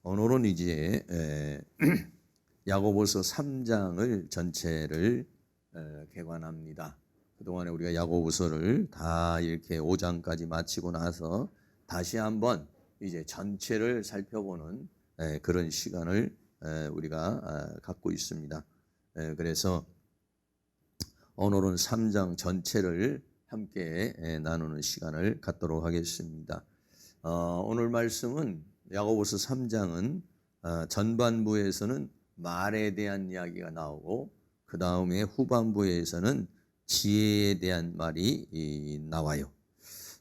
오늘은 이제 야고보서 3장을 전체를 개관합니다. 그동안에 우리가 야고보서를 다 이렇게 5장까지 마치고 나서 다시 한번 이제 전체를 살펴보는 그런 시간을 우리가 갖고 있습니다. 그래서 오늘은 3장 전체를 함께 나누는 시간을 갖도록 하겠습니다. 오늘 말씀은 야고보서 3장은 전반부에서는 말에 대한 이야기가 나오고 그 다음에 후반부에서는 지혜에 대한 말이 나와요.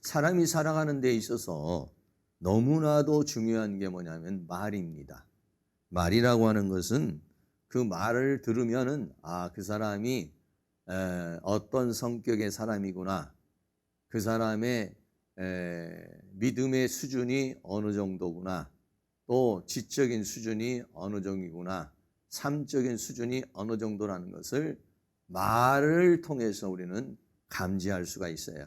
사람이 살아가는 데 있어서 너무나도 중요한 게 뭐냐면 말입니다. 말이라고 하는 것은 그 말을 들으면은 그 사람이 어떤 성격의 사람이구나, 그 사람의 믿음의 수준이 어느 정도구나, 또 지적인 수준이 어느 정도구나, 삶적인 수준이 어느 정도라는 것을 말을 통해서 우리는 감지할 수가 있어요.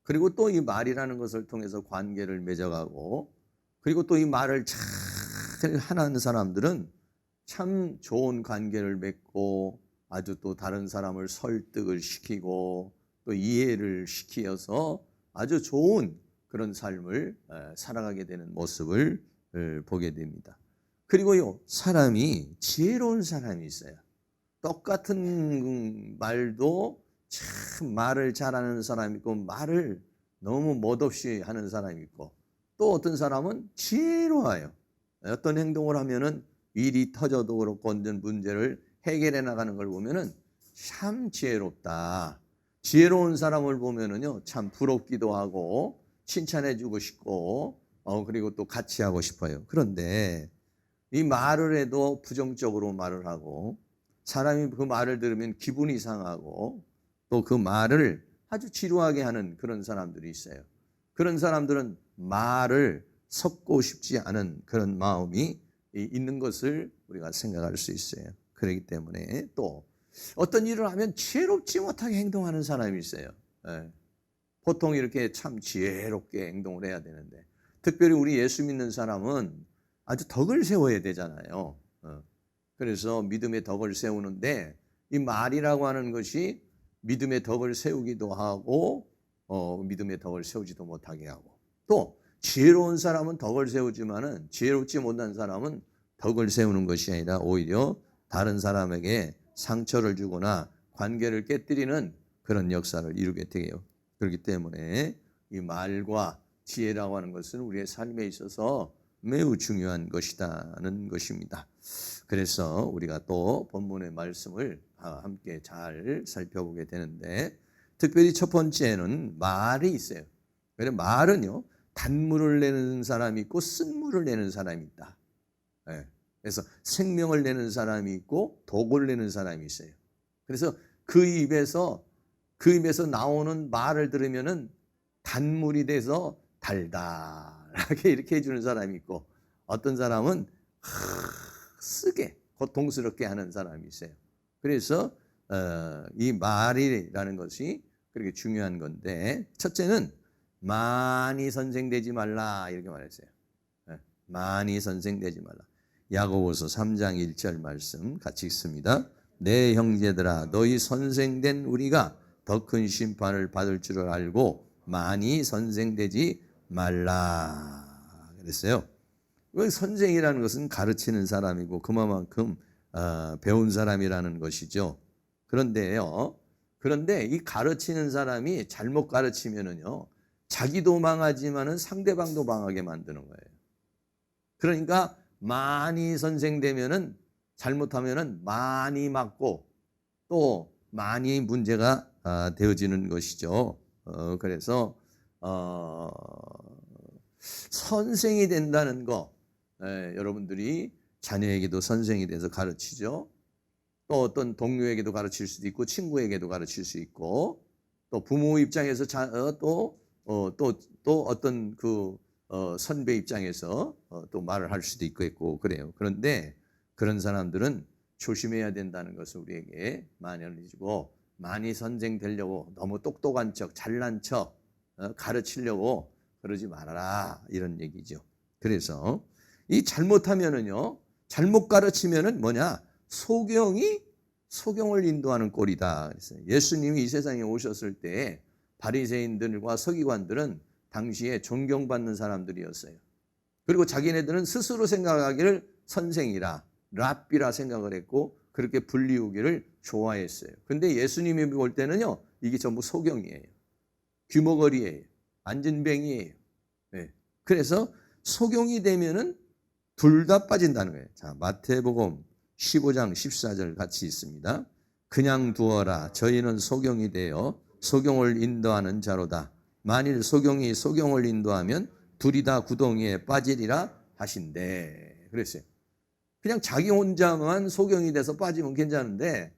그리고 또 이 말이라는 것을 통해서 관계를 맺어가고, 그리고 또 이 말을 잘 하는 사람들은 참 좋은 관계를 맺고 아주 또 다른 사람을 설득을 시키고 또 이해를 시키어서 아주 좋은 그런 삶을 살아가게 되는 모습을 보게 됩니다. 그리고요, 사람이 지혜로운 사람이 있어요. 똑같은 말도 참 말을 잘하는 사람이 있고 말을 너무 멋없이 하는 사람이 있고, 또 어떤 사람은 지혜로워요. 어떤 행동을 하면은 일이 터져도 그렇고 어떤 문제를 해결해 나가는 걸 보면은 참 지혜롭다. 지혜로운 사람을 보면은요, 참 부럽기도 하고 칭찬해 주고 싶고 그리고 또 같이 하고 싶어요. 그런데 이 말을 해도 부정적으로 말을 하고, 사람이 그 말을 들으면 기분이 상하고, 또 그 말을 아주 지루하게 하는 그런 사람들이 있어요. 그런 사람들은 말을 섞고 싶지 않은 그런 마음이 있는 것을 우리가 생각할 수 있어요. 그렇기 때문에 또 어떤 일을 하면 지혜롭지 못하게 행동하는 사람이 있어요. 보통 이렇게 참 지혜롭게 행동을 해야 되는데, 특별히 우리 예수 믿는 사람은 아주 덕을 세워야 되잖아요. 그래서 믿음의 덕을 세우는데 이 말이라고 하는 것이 믿음의 덕을 세우기도 하고 믿음의 덕을 세우지도 못하게 하고, 또 지혜로운 사람은 덕을 세우지만은 지혜롭지 못한 사람은 덕을 세우는 것이 아니라 오히려 다른 사람에게 상처를 주거나 관계를 깨뜨리는 그런 역사를 이루게 돼요. 그렇기 때문에 이 말과 지혜라고 하는 것은 우리의 삶에 있어서 매우 중요한 것이라는 것입니다. 그래서 우리가 또 본문의 말씀을 함께 잘 살펴보게 되는데, 특별히 첫 번째는 말이 있어요. 그래서 말은요, 단물을 내는 사람이 있고 쓴물을 내는 사람이 있다. 그래서 생명을 내는 사람이 있고 독을 내는 사람이 있어요. 그래서 그 입에서 나오는 말을 들으면은 단물이 돼서 달달하게 이렇게 해주는 사람이 있고, 어떤 사람은 쓰게 고통스럽게 하는 사람이 있어요. 그래서 이 말이라는 것이 그렇게 중요한 건데, 첫째는 많이 선생되지 말라 이렇게 말했어요. 많이 선생되지 말라. 야고보서 3장 1절 말씀 같이 읽습니다. 내 형제들아, 너희 선생된 우리가 더 큰 심판을 받을 줄을 알고 많이 선생되지 말라 그랬어요. 선생이라는 것은 가르치는 사람이고 그만큼 배운 사람이라는 것이죠. 그런데 이 가르치는 사람이 잘못 가르치면은요, 자기도 망하지만은 상대방도 망하게 만드는 거예요. 그러니까 많이 선생되면은 잘못하면은 많이 맞고 또 많이 문제가 되어지는 것이죠. 그래서 선생이 된다는 거, 여러분들이 자녀에게도 선생이 돼서 가르치죠. 또 어떤 동료에게도 가르칠 수도 있고 친구에게도 가르칠 수 있고, 또 부모 입장에서 또 어떤 선배 입장에서 또 말을 할 수도 있고 그래요. 그런데 그런 사람들은 조심해야 된다는 것을 우리에게 많이 알려주고, 많이 선생되려고 너무 똑똑한 척 잘난 척 가르치려고 그러지 말아라 이런 얘기죠. 그래서 이 잘못하면은요, 잘못 가르치면은 뭐냐? 소경을 인도하는 꼴이다. 그랬어요. 예수님이 이 세상에 오셨을 때 바리새인들과 서기관들은 당시에 존경받는 사람들이었어요. 그리고 자기네들은 스스로 생각하기를 선생이라, 랍비라 생각을 했고 그렇게 불리우기를 좋아했어요. 근데 예수님이 볼 때는요, 이게 전부 소경이에요. 귀머거리예요. 안진뱅이에요. 네. 그래서 소경이 되면은 둘 다 빠진다는 거예요. 자, 마태복음 15장 14절 같이 있습니다. 그냥 두어라. 저희는 소경이 되어 소경을 인도하는 자로다. 만일 소경이 소경을 인도하면 둘이 다 구덩이에 빠지리라 하신대. 그랬어요. 그냥 자기 혼자만 소경이 돼서 빠지면 괜찮은데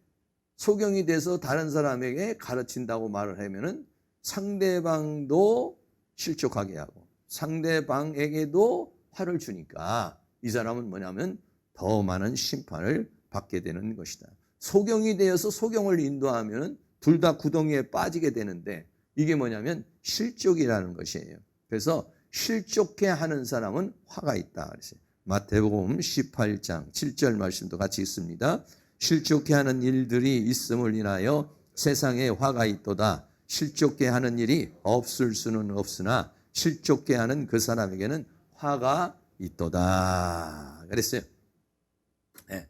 소경이 돼서 다른 사람에게 가르친다고 말을 하면은 상대방도 실족하게 하고 상대방에게도 화를 주니까 이 사람은 뭐냐면 더 많은 심판을 받게 되는 것이다. 소경이 되어서 소경을 인도하면 둘 다 구덩이에 빠지게 되는데 이게 뭐냐면 실족이라는 것이에요. 그래서 실족해 하는 사람은 화가 있다. 그랬어요. 마태복음 18장 7절 말씀도 같이 있습니다. 실족해 하는 일들이 있음을 인하여 세상에 화가 있도다. 실족해 하는 일이 없을 수는 없으나 실족해 하는 그 사람에게는 화가 있도다. 그랬어요. 네.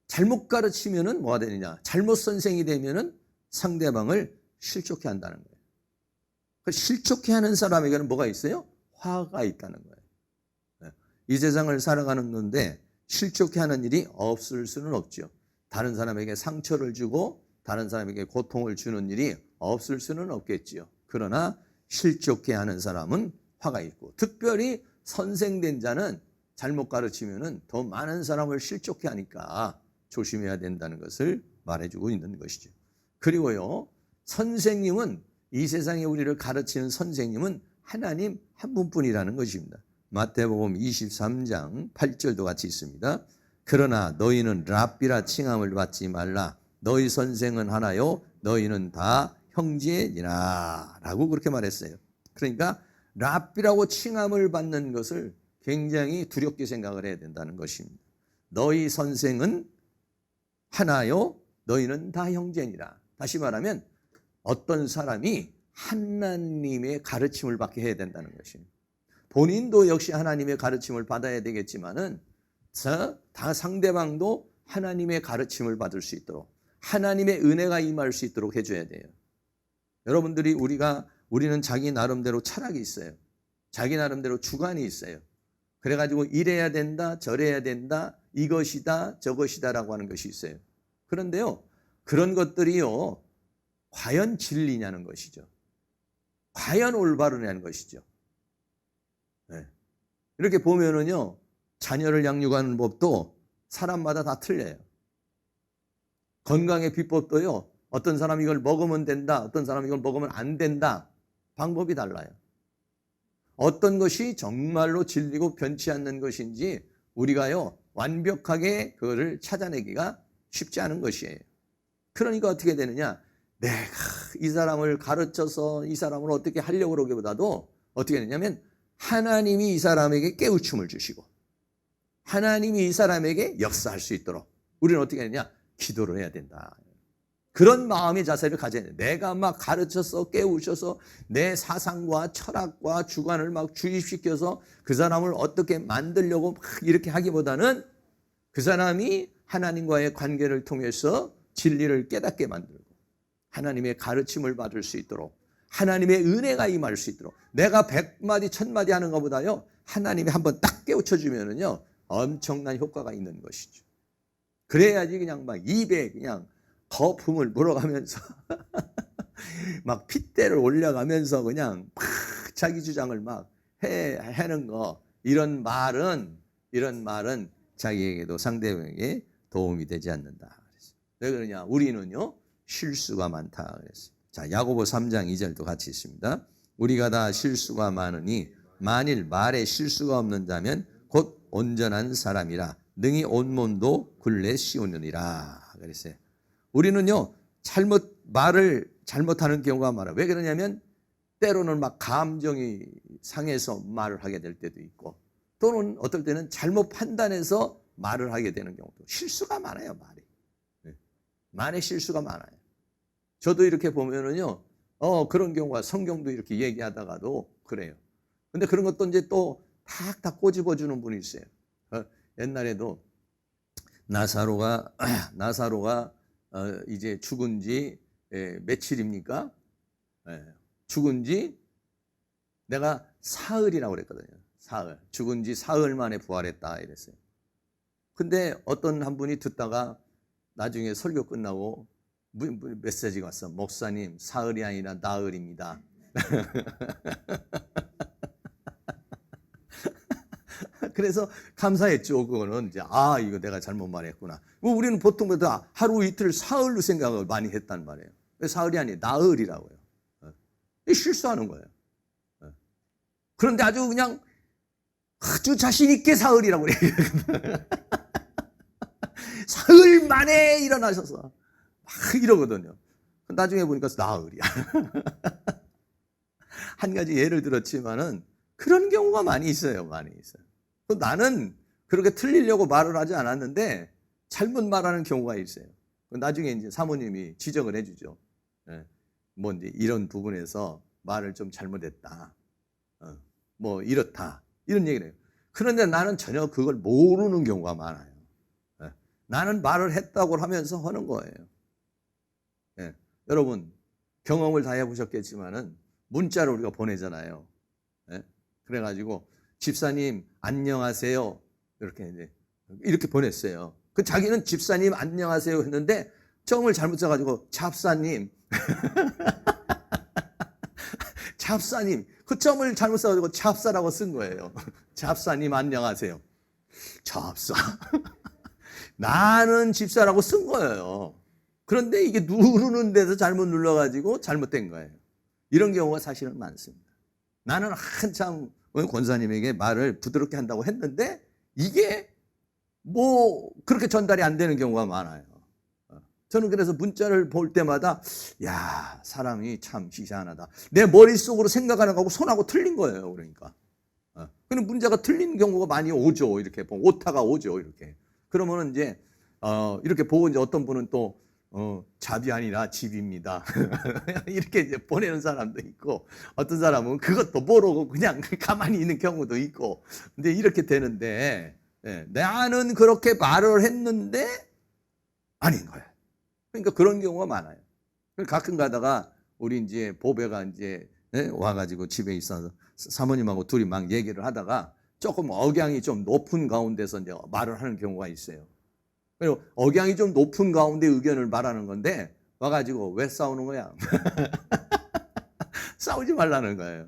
잘못 가르치면은 뭐가 되느냐? 잘못 선생이 되면은 상대방을 실족해 한다는 거예요. 실족해 하는 사람에게는 뭐가 있어요? 화가 있다는 거예요. 네. 이 세상을 살아가는 건데 실족해 하는 일이 없을 수는 없죠. 다른 사람에게 상처를 주고 다른 사람에게 고통을 주는 일이 없을 수는 없겠지요. 그러나 실족해 하는 사람은 화가 있고 특별히 선생된 자는 잘못 가르치면은 더 많은 사람을 실족해 하니까 조심해야 된다는 것을 말해주고 있는 것이죠. 그리고요, 선생님은 이 세상에 우리를 가르치는 선생님은 하나님 한 분뿐이라는 것입니다. 마태복음 23장 8절도 같이 있습니다. 그러나 너희는 랍비라 칭함을 받지 말라. 너희 선생은 하나요 너희는 다 형제니라 라고 그렇게 말했어요. 그러니까 랍비라고 칭함을 받는 것을 굉장히 두렵게 생각을 해야 된다는 것입니다. 너희 선생은 하나요 너희는 다 형제니라. 다시 말하면 어떤 사람이 하나님의 가르침을 받게 해야 된다는 것입니다. 본인도 역시 하나님의 가르침을 받아야 되겠지만은 다 상대방도 하나님의 가르침을 받을 수 있도록 하나님의 은혜가 임할 수 있도록 해줘야 돼요. 여러분들이 우리는 자기 나름대로 철학이 있어요. 자기 나름대로 주관이 있어요. 그래가지고 이래야 된다, 저래야 된다, 이것이다, 저것이다라고 하는 것이 있어요. 그런데요, 그런 것들이요, 과연 진리냐는 것이죠. 과연 올바르냐는 것이죠. 네. 이렇게 보면은요, 자녀를 양육하는 법도 사람마다 다 틀려요. 건강의 비법도요, 어떤 사람이 이걸 먹으면 된다, 어떤 사람이 이걸 먹으면 안 된다, 방법이 달라요. 어떤 것이 정말로 진리고 변치 않는 것인지 우리가요, 완벽하게 그거를 찾아내기가 쉽지 않은 것이에요. 그러니까 어떻게 되느냐, 내가 이 사람을 가르쳐서 이 사람을 어떻게 하려고 그러기보다도 어떻게 되냐면 하나님이 이 사람에게 깨우침을 주시고 하나님이 이 사람에게 역사할 수 있도록 우리는 어떻게 하느냐, 기도를 해야 된다. 그런 마음의 자세를 가져야 돼. 내가 막 가르쳐서 깨우셔서 내 사상과 철학과 주관을 막 주입시켜서 그 사람을 어떻게 만들려고 막 이렇게 하기보다는 그 사람이 하나님과의 관계를 통해서 진리를 깨닫게 만들고 하나님의 가르침을 받을 수 있도록 하나님의 은혜가 임할 수 있도록 내가 100마디 1000마디 하는 것보다요 하나님이 한번 딱 깨우쳐주면은요 엄청난 효과가 있는 것이죠. 그래야지 그냥 막 입에 그냥 거품을 물어가면서 막 핏대를 올려가면서 그냥 막 자기 주장을 막 하는 거 이런 말은 자기에게도 상대방에게 도움이 되지 않는다. 왜 그러냐? 우리는요 실수가 많다 그랬어요. 자, 야고보 3장 2절도 같이 있습니다. 우리가 다 실수가 많으니 만일 말에 실수가 없는 자면 곧 온전한 사람이라 능히 온몸도 굴레 씌우느니라 그랬어요. 우리는요 말을 잘못하는 경우가 많아요. 왜 그러냐면 때로는 막 감정이 상해서 말을 하게 될 때도 있고 또는 어떨 때는 잘못 판단해서 말을 하게 되는 경우도 실수가 많아요. 말에 실수가 많아요. 저도 이렇게 보면은요, 그런 경우가 성경도 이렇게 얘기하다가도 그래요. 근데 그런 것도 이제 또 탁탁 꼬집어주는 분이 있어요. 옛날에도 나사로가 이제 죽은 지 며칠입니까? 죽은 지 내가 사흘이라고 그랬거든요. 사흘. 죽은 지 사흘 만에 부활했다 이랬어요. 근데 어떤 한 분이 듣다가 나중에 설교 끝나고 메시지가 왔어. 목사님, 사흘이 아니라 나흘입니다. 그래서 감사했죠. 그거는 이제 이거 내가 잘못 말했구나. 우리는 보통 하루 이틀 사흘로 생각을 많이 했단 말이에요. 사흘이 아니라 나흘이라고요. 실수하는 거예요. 그런데 아주 그냥 아주 자신 있게 사흘이라고 그래요. 사흘 만에 일어나셔서 막 이러거든요. 나중에 보니까 나흘이야. 한 가지 예를 들었지만은 그런 경우가 많이 있어요. 많이 있어요. 나는 그렇게 틀리려고 말을 하지 않았는데 잘못 말하는 경우가 있어요. 나중에 이제 사모님이 지적을 해주죠. 뭐 이제 이런 부분에서 말을 좀 잘못했다. 뭐 이렇다. 이런 얘기를 해요. 그런데 나는 전혀 그걸 모르는 경우가 많아요. 나는 말을 했다고 하면서 하는 거예요. 여러분 경험을 다 해보셨겠지만은 문자를 우리가 보내잖아요. 그래가지고 집사님 안녕하세요 이렇게 보냈어요. 그 자기는 집사님 안녕하세요 했는데 점을 잘못 써가지고 잡사님 잡사님 그 점을 잘못 써가지고 잡사라고 쓴 거예요. 잡사님 안녕하세요. 잡사 나는 집사라고 쓴 거예요. 그런데 이게 누르는 데서 잘못 눌러가지고 잘못된 거예요. 이런 경우가 사실은 많습니다. 나는 한참 권사님에게 말을 부드럽게 한다고 했는데 이게 뭐 그렇게 전달이 안 되는 경우가 많아요. 저는 그래서 문자를 볼 때마다 야 사람이 참 희한하다. 내 머릿속으로 생각하는 거하고 손하고 틀린 거예요. 그러니까 그럼 문자가 틀린 경우가 많이 오죠. 이렇게 오타가 오죠. 이렇게 그러면은 이제 이렇게 보고 이제 어떤 분은 또 잡이 아니라 집입니다. 이렇게 이제 보내는 사람도 있고, 어떤 사람은 그것도 모르고 그냥 가만히 있는 경우도 있고, 근데 이렇게 되는데, 나는 그렇게 말을 했는데, 아닌 거야. 그러니까 그런 경우가 많아요. 가끔 가다가, 우리 이제 보배가 이제 와가지고 집에 있어서 사모님하고 둘이 막 얘기를 하다가, 조금 억양이 좀 높은 가운데서 이제 말을 하는 경우가 있어요. 그리고 억양이 좀 높은 가운데 의견을 말하는 건데 와가지고 왜 싸우는 거야? 싸우지 말라는 거예요.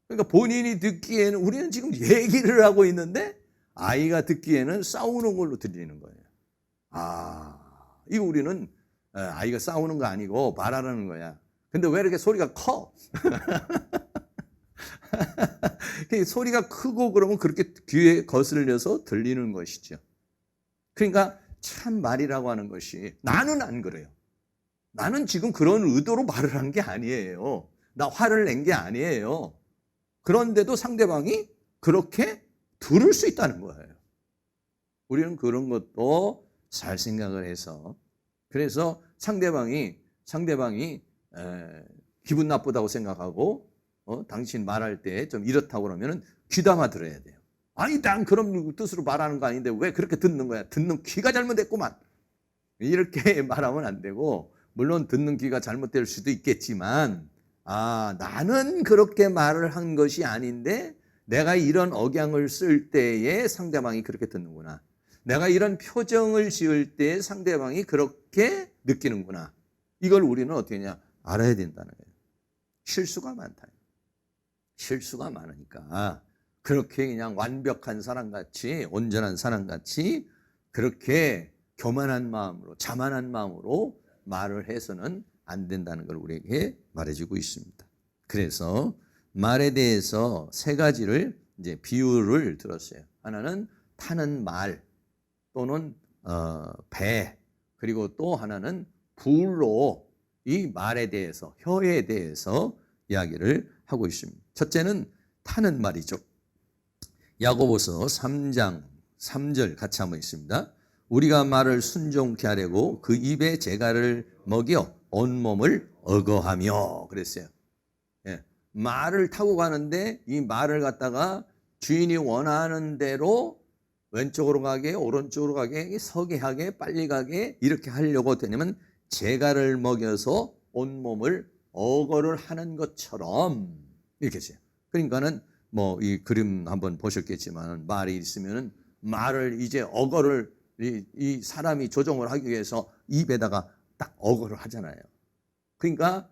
그러니까 본인이 듣기에는 우리는 지금 얘기를 하고 있는데 아이가 듣기에는 싸우는 걸로 들리는 거예요. 이거 우리는 아이가 싸우는 거 아니고 말하라는 거야. 근데 왜 이렇게 소리가 커? 소리가 크고 그러면 그렇게 귀에 거슬려서 들리는 것이죠. 그러니까 참 말이라고 하는 것이 나는 안 그래요. 나는 지금 그런 의도로 말을 한 게 아니에요. 나 화를 낸 게 아니에요. 그런데도 상대방이 그렇게 들을 수 있다는 거예요. 우리는 그런 것도 잘 생각을 해서 그래서 상대방이 기분 나쁘다고 생각하고 당신 말할 때 좀 이렇다고 그러면 귀담아 들어야 돼요. 아니 난 그런 뜻으로 말하는 거 아닌데 왜 그렇게 듣는 거야? 듣는 귀가 잘못됐구만. 이렇게 말하면 안 되고 물론 듣는 귀가 잘못될 수도 있겠지만 나는 그렇게 말을 한 것이 아닌데 내가 이런 억양을 쓸 때에 상대방이 그렇게 듣는구나. 내가 이런 표정을 지을 때 상대방이 그렇게 느끼는구나. 이걸 우리는 어떻게 하냐? 알아야 된다는 거예요. 실수가 많다. 실수가 많으니까 그렇게 그냥 완벽한 사람같이 온전한 사람같이 그렇게 교만한 마음으로 자만한 마음으로 말을 해서는 안 된다는 걸 우리에게 말해주고 있습니다. 그래서 말에 대해서 세 가지를 이제 비유를 들었어요. 하나는 타는 말 또는 배 그리고 또 하나는 불로 이 말에 대해서 혀에 대해서 이야기를 하고 있습니다. 첫째는 타는 말이죠. 야고보서 3장 3절 같이 한번 있습니다. 우리가 말을 순종케 하려고 그 입에 재갈을 먹여 온몸을 억어하며 그랬어요. 예. 말을 타고 가는데 이 말을 갖다가 주인이 원하는 대로 왼쪽으로 가게 오른쪽으로 가게 서게 하게 빨리 가게 이렇게 하려고 되냐면 재갈을 먹여서 온몸을 억어를 하는 것처럼 이렇게 했어요. 그러니까는 뭐 이 그림 한번 보셨겠지만 말이 있으면은 말을 이제 억어를 이 사람이 조종을 하기 위해서 입에다가 딱 억어를 하잖아요. 그러니까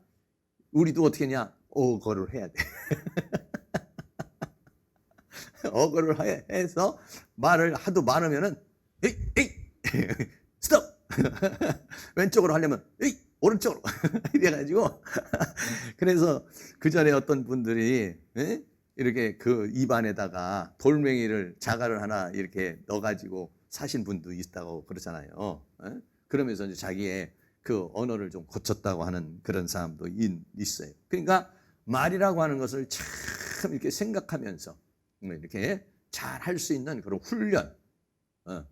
우리도 어떻게 했냐? 억어를 해야 돼. 억어를 해서 말을 하도 많으면은 에이 에이 스톱 왼쪽으로 하려면 에이 오른쪽으로 이래가지고 그래서 그 전에 어떤 분들이 이렇게 그 입안에다가 돌멩이를 자갈을 하나 이렇게 넣어가지고 사신 분도 있다고 그러잖아요. 그러면서 이제 자기의 그 언어를 좀 고쳤다고 하는 그런 사람도 있어요. 그러니까 말이라고 하는 것을 참 이렇게 생각하면서 이렇게 잘 할 수 있는 그런 훈련,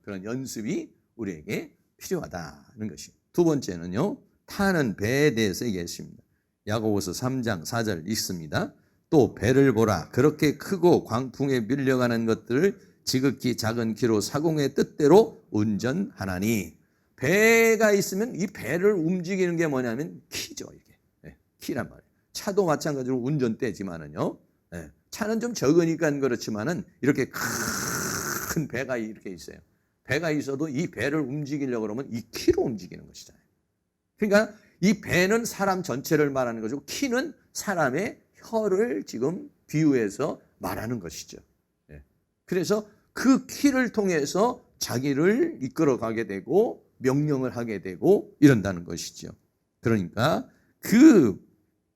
그런 연습이 우리에게 필요하다는 것이에요. 두 번째는요, 타는 배에 대해서 얘기했습니다. 야고보서 3장 4절 읽습니다. 또 배를 보라. 그렇게 크고 광풍에 밀려가는 것들을 지극히 작은 키로 사공의 뜻대로 운전하나니. 배가 있으면 이 배를 움직이는 게 뭐냐면 키죠. 이게 키란 말이에요. 차도 마찬가지로 운전대지만은요. 차는 좀 적으니까 그렇지만은 이렇게 큰 배가 이렇게 있어요. 배가 있어도 이 배를 움직이려고 그러면 이 키로 움직이는 것이잖아요. 그러니까 이 배는 사람 전체를 말하는 것이고 키는 사람의 혀를 지금 비유해서 말하는 것이죠. 그래서 그 키를 통해서 자기를 이끌어가게 되고 명령을 하게 되고 이런다는 것이죠. 그러니까 그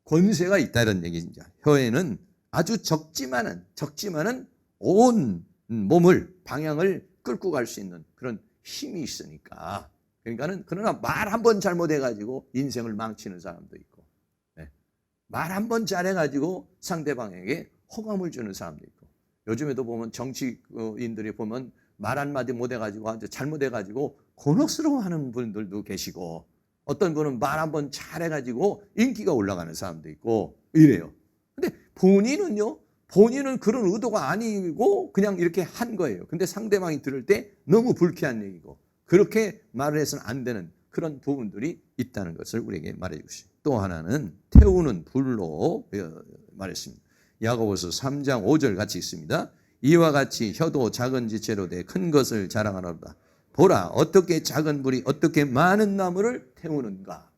권세가 있다는 얘기죠. 혀에는 아주 적지만은 온 몸을 방향을 끌고 갈 수 있는 그런 힘이 있으니까. 그러니까는 그러나 말 한 번 잘못해가지고 인생을 망치는 사람도 있고, 말 한 번 잘해가지고 상대방에게 호감을 주는 사람도 있고, 요즘에도 보면 정치인들이 보면 말 한마디 못해가지고 아주 잘못해가지고 곤혹스러워하는 분들도 계시고, 어떤 분은 말 한 번 잘해가지고 인기가 올라가는 사람도 있고 이래요. 근데 본인은 그런 의도가 아니고 그냥 이렇게 한 거예요. 근데 상대방이 들을 때 너무 불쾌한 얘기고 그렇게 말을 해서는 안 되는 그런 부분들이 있다는 것을 우리에게 말해주고 있습니다. 또 하나는 태우는 불로 말했습니다. 야고보서 3장 5절 같이 있습니다. 이와 같이 혀도 작은 지체로 돼 큰 것을 자랑하노라. 보라 어떻게 작은 불이 어떻게 많은 나무를 태우는가.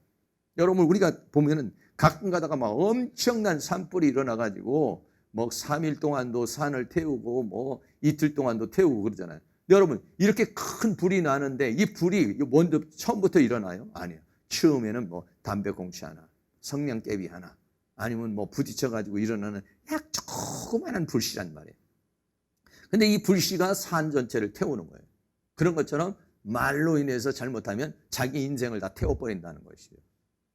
여러분 우리가 보면은 가끔 가다가 막 엄청난 산불이 일어나가지고 뭐 3일 동안도 산을 태우고 뭐 이틀 동안도 태우고 그러잖아요. 여러분 이렇게 큰 불이 나는데 이 불이 먼저 처음부터 일어나요? 아니요. 처음에는 뭐 담배꽁초 하나, 성냥개비 하나, 아니면 뭐 부딪혀가지고 일어나는 약 조그만한 불씨란 말이에요. 근데 이 불씨가 산 전체를 태우는 거예요. 그런 것처럼 말로 인해서 잘못하면 자기 인생을 다 태워버린다는 것이에요.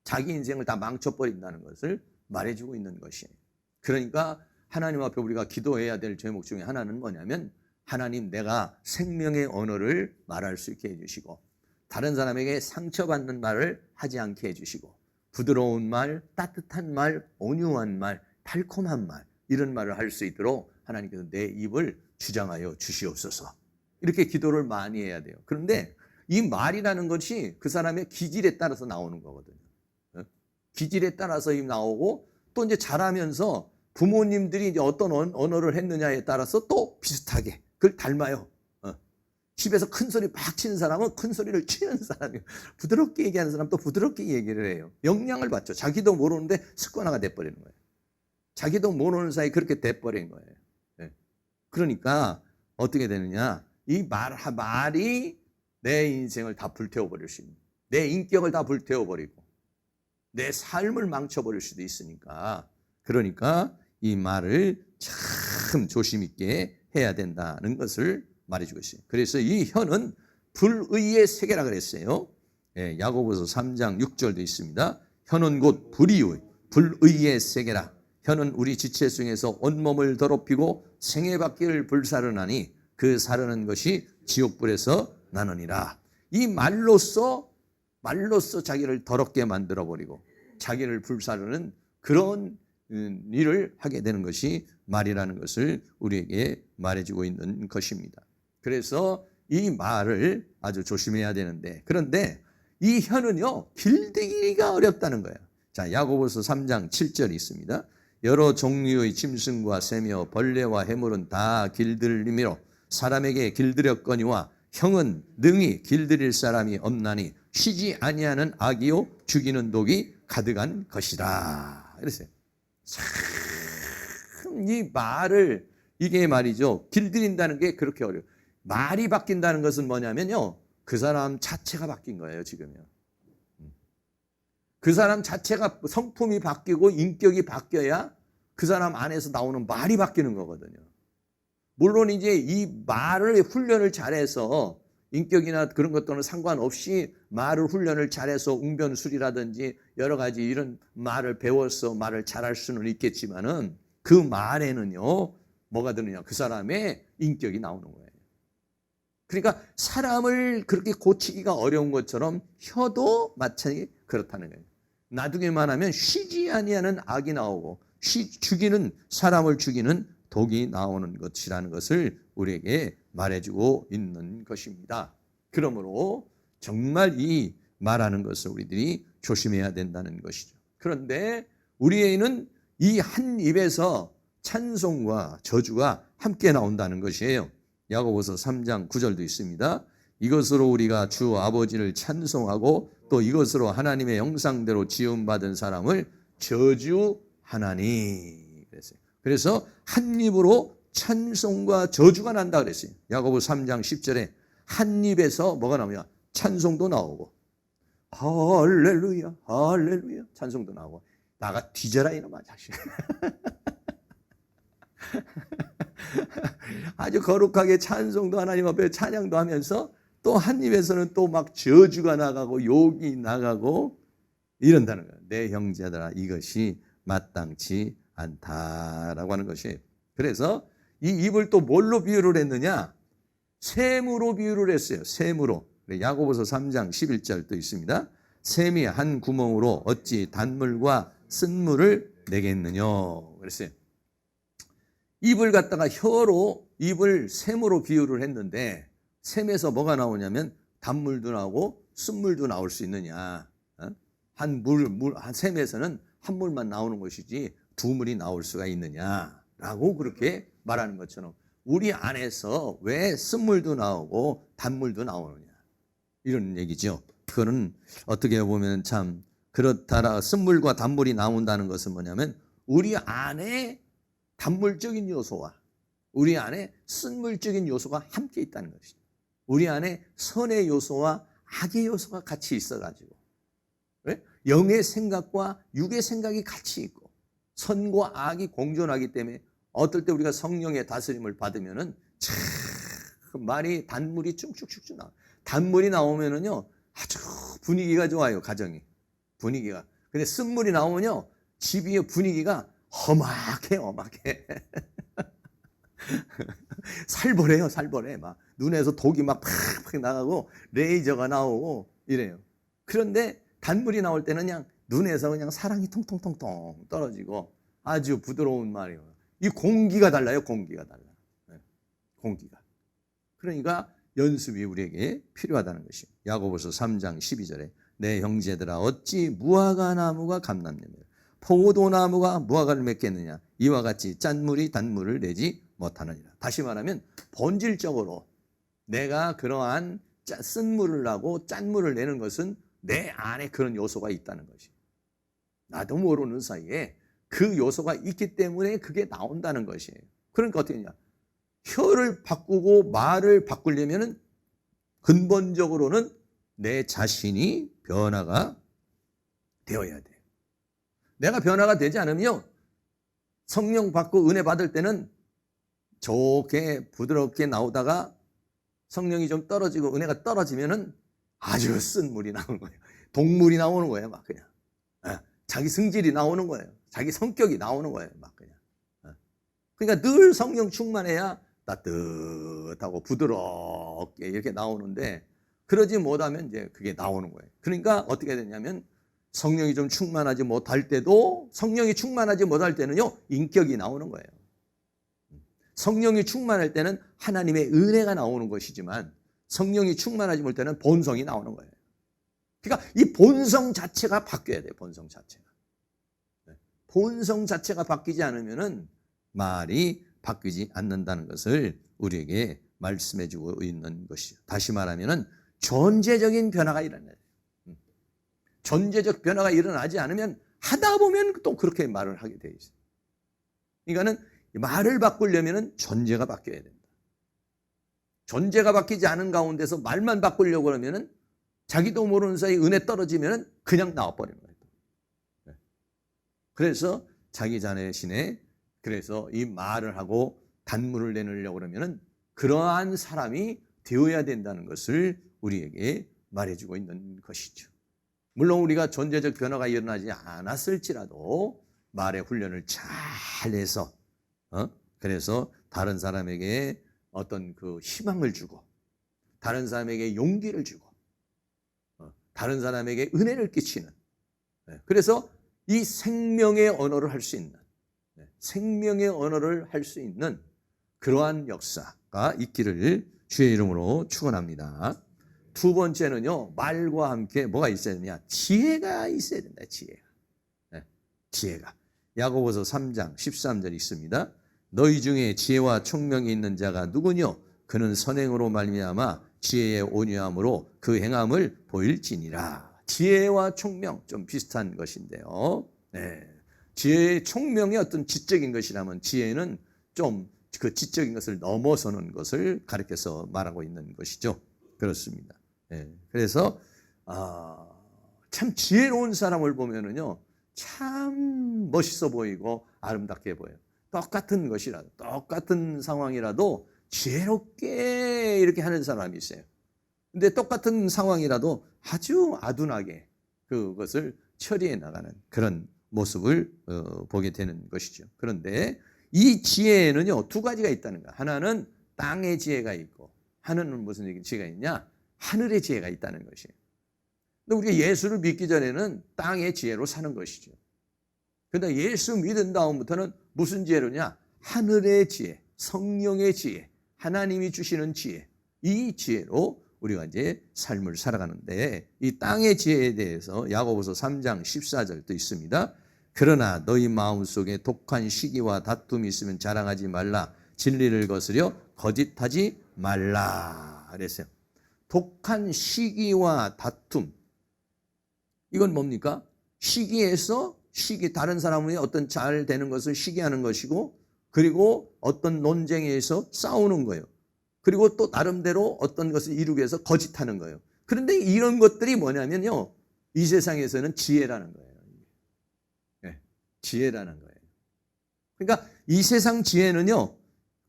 자기 인생을 다 망쳐버린다는 것을 말해주고 있는 것이에요. 그러니까 하나님 앞에 우리가 기도해야 될 제목 중에 하나는 뭐냐면 하나님 내가 생명의 언어를 말할 수 있게 해주시고 다른 사람에게 상처받는 말을 하지 않게 해주시고 부드러운 말, 따뜻한 말, 온유한 말, 달콤한 말 이런 말을 할 수 있도록 하나님께서 내 입을 주장하여 주시옵소서. 이렇게 기도를 많이 해야 돼요. 그런데 이 말이라는 것이 그 사람의 기질에 따라서 나오는 거거든요. 기질에 따라서 나오고 또 이제 자라면서 부모님들이 이제 어떤 언어를 했느냐에 따라서 또 비슷하게 그걸 닮아요. 집에서 큰 소리 막 치는 사람은 큰 소리를 치는 사람이에요. 부드럽게 얘기하는 사람은 또 부드럽게 얘기를 해요. 영향을 받죠. 자기도 모르는데 습관화가 돼버리는 거예요. 자기도 모르는 사이 그렇게 돼버린 거예요. 그러니까 어떻게 되느냐. 이 말이 내 인생을 다 불태워버릴 수 있는, 내 인격을 다 불태워버리고 내 삶을 망쳐버릴 수도 있으니까 그러니까 이 말을 참 조심 있게 해야 된다는 것을 말해주고 있어요. 그래서 이 혀는 불의의 세계라 그랬어요. 야고보서 3장 6절도 있습니다. 혀는 곧 불의의 세계라. 혀는 우리 지체 중에서 온몸을 더럽히고 생애받기를 불사르나니 그 사르는 것이 지옥불에서 나느니라. 이 말로써 자기를 더럽게 만들어버리고 자기를 불사르는 그런 일을 하게 되는 것이 말이라는 것을 우리에게 말해주고 있는 것입니다. 그래서 이 말을 아주 조심해야 되는데, 그런데 이 혀는요 길들이기가 어렵다는 거예요. 자, 야고보서 3장 7절이 있습니다. 여러 종류의 짐승과 새며 벌레와 해물은 다 길들림이로 사람에게 길들였거니와 형은 능히 길들일 사람이 없나니 쉬지 아니하는 악이요 죽이는 독이 가득한 것이라. 그랬어요. 참 이 말을, 이게 말이죠, 길들인다는 게 그렇게 어려워요. 말이 바뀐다는 것은 뭐냐면요, 그 사람 자체가 바뀐 거예요. 지금요, 그 사람 자체가 성품이 바뀌고 인격이 바뀌어야 그 사람 안에서 나오는 말이 바뀌는 거거든요. 물론 이제 이 말을 훈련을 잘해서 인격이나 그런 것들은 상관없이 말을 훈련을 잘해서 웅변술이라든지 여러 가지 이런 말을 배워서 말을 잘할 수는 있겠지만은 그 말에는요 뭐가 드느냐, 그 사람의 인격이 나오는 거예요. 그러니까 사람을 그렇게 고치기가 어려운 것처럼 혀도 마찬가지 그렇다는 거예요. 나중에 말하면 쉬지 아니하는 악이 나오고 사람을 죽이는 독이 나오는 것이라는 것을 우리에게 말해주고 있는 것입니다. 그러므로 정말 이 말하는 것을 우리들이 조심해야 된다는 것이죠. 그런데 우리에게는 이 한 입에서 찬송과 저주가 함께 나온다는 것이에요. 야고보서 3장 9절도 있습니다. 이것으로 우리가 주 아버지를 찬송하고 또 이것으로 하나님의 형상대로 지음받은 사람을 저주하나니 그랬어요. 그래서 한 입으로 찬송과 저주가 난다 그랬어요. 야고보 3장 10절에 한 입에서 뭐가 나오냐, 찬송도 나오고 할렐루야 할렐루야 찬송도 나오고, 나가 뒤져라 이놈아 자식. 아주 거룩하게 찬송도 하나님 앞에 찬양도 하면서 또 한 입에서는 또 막 저주가 나가고 욕이 나가고 이런다는 거예요. 내 형제들아 이것이 마땅치 않다라고 하는 것이. 그래서 이 입을 또 뭘로 비유를 했느냐, 샘으로 비유를 했어요. 샘으로. 야고보서 3장 11절도 있습니다. 샘이 한 구멍으로 어찌 단물과 쓴물을 내겠느냐 그랬어요. 입을 갖다가 혀로 입을 샘으로 비유를 했는데 샘에서 뭐가 나오냐면 단물도 나오고 쓴물도 나올 수 있느냐. 한 샘에서는 한 물만 나오는 것이지 두 물이 나올 수가 있느냐라고 그렇게 말하는 것처럼 우리 안에서 왜 쓴물도 나오고 단물도 나오느냐 이런 얘기죠. 그거는 어떻게 보면 참 그렇다라. 쓴물과 단물이 나온다는 것은 뭐냐면 우리 안에 단물적인 요소와 우리 안에 쓴물적인 요소가 함께 있다는 것이죠. 우리 안에 선의 요소와 악의 요소가 같이 있어가지고 영의 생각과 육의 생각이 같이 있고 선과 악이 공존하기 때문에 어떨 때 우리가 성령의 다스림을 받으면은 참 말이 단물이 쭉쭉쭉쭉 나와. 단물이 나오면은요 아주 분위기가 좋아요. 가정이 분위기가. 근데 쓴물이 나오면요 집의 분위기가 험악해. 살벌해요. 살벌해. 막 눈에서 독이 막 팍팍 나가고 레이저가 나오고 이래요. 그런데 단물이 나올 때는 그냥 눈에서 그냥 사랑이 통통통통 떨어지고 아주 부드러운 말이에요. 이 공기가 달라요. 공기가 달라. 공기가. 그러니까 연습이 우리에게 필요하다는 것이에요. 야고보서 3장 12절에 내 형제들아 어찌 무화과 나무가 감람되며 포도나무가 무화과를 맺겠느냐, 이와 같이 짠물이 단물을 내지 못하느니라. 다시 말하면 본질적으로 내가 그러한 쓴물을 나고 짠물을 내는 것은 내 안에 그런 요소가 있다는 것이. 나도 모르는 사이에 그 요소가 있기 때문에 그게 나온다는 것이에요. 그러니까 어떻게 하냐, 혀를 바꾸고 말을 바꾸려면은 근본적으로는 내 자신이 변화가 되어야 돼요. 내가 변화가 되지 않으면 성령 받고 은혜 받을 때는 좋게 부드럽게 나오다가 성령이 좀 떨어지고 은혜가 떨어지면은 아주 쓴 물이 나오는 거예요. 독물이 나오는 거예요. 막 그냥 자기 성질이 나오는 거예요. 자기 성격이 나오는 거예요. 막 그냥. 그러니까 늘 성령 충만해야 따뜻하고 부드럽게 이렇게 나오는데 그러지 못하면 이제 그게 나오는 거예요. 그러니까 어떻게 되냐면 성령이 좀 충만하지 못할 때도 성령이 충만하지 못할 때는요 인격이 나오는 거예요. 성령이 충만할 때는 하나님의 은혜가 나오는 것이지만 성령이 충만하지 못할 때는 본성이 나오는 거예요. 그러니까 이 본성 자체가 바뀌어야 돼요. 본성 자체가. 본성 자체가 바뀌지 않으면은 말이 바뀌지 않는다는 것을 우리에게 말씀해 주고 있는 것이죠. 다시 말하면은 존재적인 변화가 일어나요. 존재적 변화가 일어나지 않으면 하다 보면 또 그렇게 말을 하게 돼 있어요. 그러니까는 말을 바꾸려면은 존재가 바뀌어야 된다. 존재가 바뀌지 않은 가운데서 말만 바꾸려고 그러면은 자기도 모르는 사이 은혜 떨어지면은 그냥 나와버리는 거예요. 그래서 자기 자신의 그래서 이 말을 하고 단문을 내놓으려고 그러면은 그러한 사람이 되어야 된다는 것을 우리에게 말해주고 있는 것이죠. 물론 우리가 존재적 변화가 일어나지 않았을지라도 말의 훈련을 잘 해서 그래서 다른 사람에게 어떤 그 희망을 주고 다른 사람에게 용기를 주고 다른 사람에게 은혜를 끼치는 그래서 이 생명의 언어를 할 수 있는 생명의 언어를 할 수 있는 그러한 역사가 있기를 주의 이름으로 축원합니다. 두 번째는요, 말과 함께 뭐가 있어야 되냐? 지혜가 있어야 된다. 지혜가. 야고보서 3장 13절 있습니다. 너희 중에 지혜와 총명이 있는 자가 누구뇨? 그는 선행으로 말미암아 지혜의 온유함으로 그 행함을 보일지니라. 지혜와 총명 좀 비슷한 것인데요. 지혜의 총명이 어떤 지적인 것이라면 지혜는 좀 그 지적인 것을 넘어서는 것을 가리켜서 말하고 있는 것이죠. 그렇습니다. 그래서 참 지혜로운 사람을 보면은요, 참 멋있어 보이고 아름답게 보여요. 똑같은 것이라도, 똑같은 상황이라도 지혜롭게 이렇게 하는 사람이 있어요. 근데 똑같은 상황이라도 아주 아둔하게 그것을 처리해 나가는 그런 모습을 보게 되는 것이죠. 그런데 이 지혜에는요, 두 가지가 있다는 거야. 하나는 땅의 지혜가 있고, 하나는 무슨 지혜가 있냐? 하늘의 지혜가 있다는 것이에요. 근데 우리가 예수를 믿기 전에는 땅의 지혜로 사는 것이죠. 그런데 예수 믿은 다음부터는 무슨 지혜로냐? 하늘의 지혜, 성령의 지혜, 하나님이 주시는 지혜, 이 지혜로 우리가 이제 삶을 살아가는데 이 땅의 지혜에 대해서 야고보서 3장 14절도 있습니다. 그러나 너희 마음속에 독한 시기와 다툼이 있으면 자랑하지 말라. 진리를 거스려 거짓하지 말라. 그랬어요. 독한 시기와 다툼. 이건 뭡니까? 시기에서 다른 사람이 어떤 잘 되는 것을 시기하는 것이고 그리고 어떤 논쟁에서 싸우는 거예요. 그리고 또 나름대로 어떤 것을 이루기 위해서 거짓하는 거예요. 그런데 이런 것들이 뭐냐면요. 이 세상에서는 지혜라는 거예요. 지혜라는 거예요. 그러니까 이 세상 지혜는요.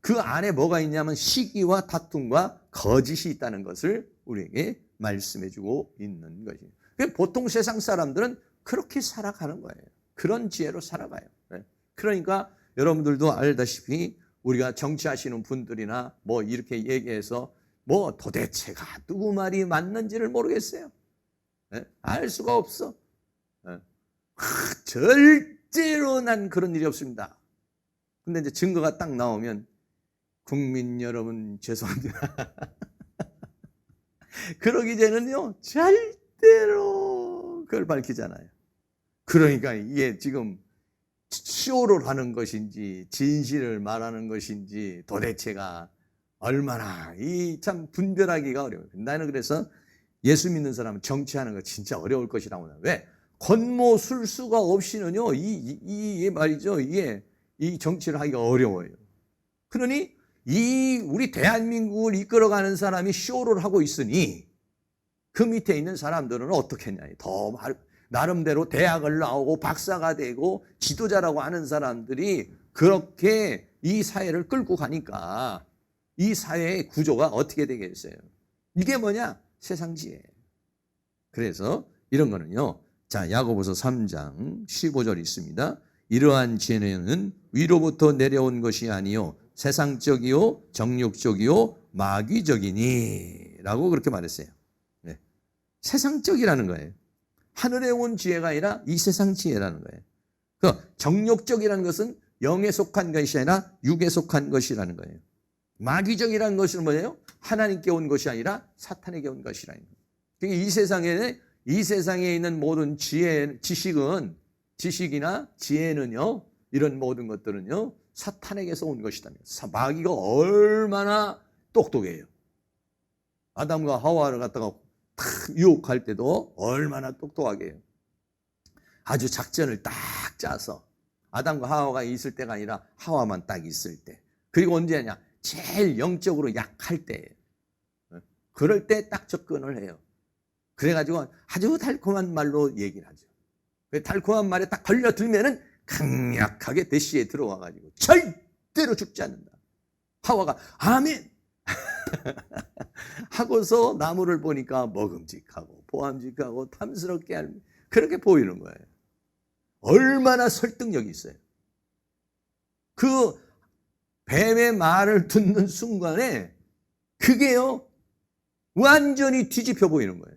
그 안에 뭐가 있냐면 시기와 다툼과 거짓이 있다는 것을 우리에게 말씀해 주고 있는 것이에요. 보통 세상 사람들은 그렇게 살아가는 거예요. 그런 지혜로 살아가요. 그러니까 여러분들도 알다시피 우리가 정치하시는 분들이나 뭐 이렇게 얘기해서 뭐 도대체가 누구 말이 맞는지를 모르겠어요. 알 수가 없어. 절대로 난 그런 일이 없습니다. 근데 이제 증거가 딱 나오면 국민 여러분 죄송합니다. 그러기 전에는요 절대로 그걸 밝히잖아요. 그러니까 이게 지금 쇼를 하는 것인지 진실을 말하는 것인지 도대체가 얼마나 이 참 분별하기가 어려워요. 나는 그래서 예수 믿는 사람은 정치하는 거 진짜 어려울 것이라고 해요. 왜? 권모술수가 없이는요 이 말이죠 이 정치를 하기가 어려워요. 그러니 이 우리 대한민국을 이끌어가는 사람이 쇼를 하고 있으니 그 밑에 있는 사람들은 어떻게 했냐? 더 나름대로 대학을 나오고 박사가 되고 지도자라고 하는 사람들이 그렇게 이 사회를 끌고 가니까 이 사회의 구조가 어떻게 되겠어요? 이게 뭐냐? 세상 지혜. 그래서 이런 거는요 자, 야고보서 3장 15절 있습니다. 이러한 지혜는 위로부터 내려온 것이 아니요 세상적이요 정욕적이요 마귀적이니 라고 그렇게 말했어요. 네. 세상적이라는 거예요. 하늘에 온 지혜가 아니라 이 세상 지혜라는 거예요. 그 정욕적이라는 것은 영에 속한 것이 아니라 육에 속한 것이라는 거예요. 마귀적이라는 것은 뭐예요? 하나님께 온 것이 아니라 사탄에게 온 것이라는 거예요. 그러니까 이 세상에 있는 모든 지식이나 지혜는요, 이런 모든 것들은요, 사탄에게서 온 것이다. 마귀가 얼마나 똑똑해요. 아담과 하와를 갖다가 탁 유혹할 때도 얼마나 똑똑하게 해요. 아주 작전을 딱 짜서 아담과 하와가 있을 때가 아니라 하와만 딱 있을 때. 그리고 언제냐? 제일 영적으로 약할 때예요. 그럴 때 딱 접근을 해요. 그래가지고 아주 달콤한 말로 얘기를 하죠. 그 달콤한 말에 딱 걸려들면은 강력하게 대시에 들어와가지고 절대로 죽지 않는다. 하와가 아멘 하고서 나무를 보니까 먹음직하고 보암직하고 탐스럽게 그렇게 보이는 거예요. 얼마나 설득력이 있어요. 그 뱀의 말을 듣는 순간에 그게요 완전히 뒤집혀 보이는 거예요.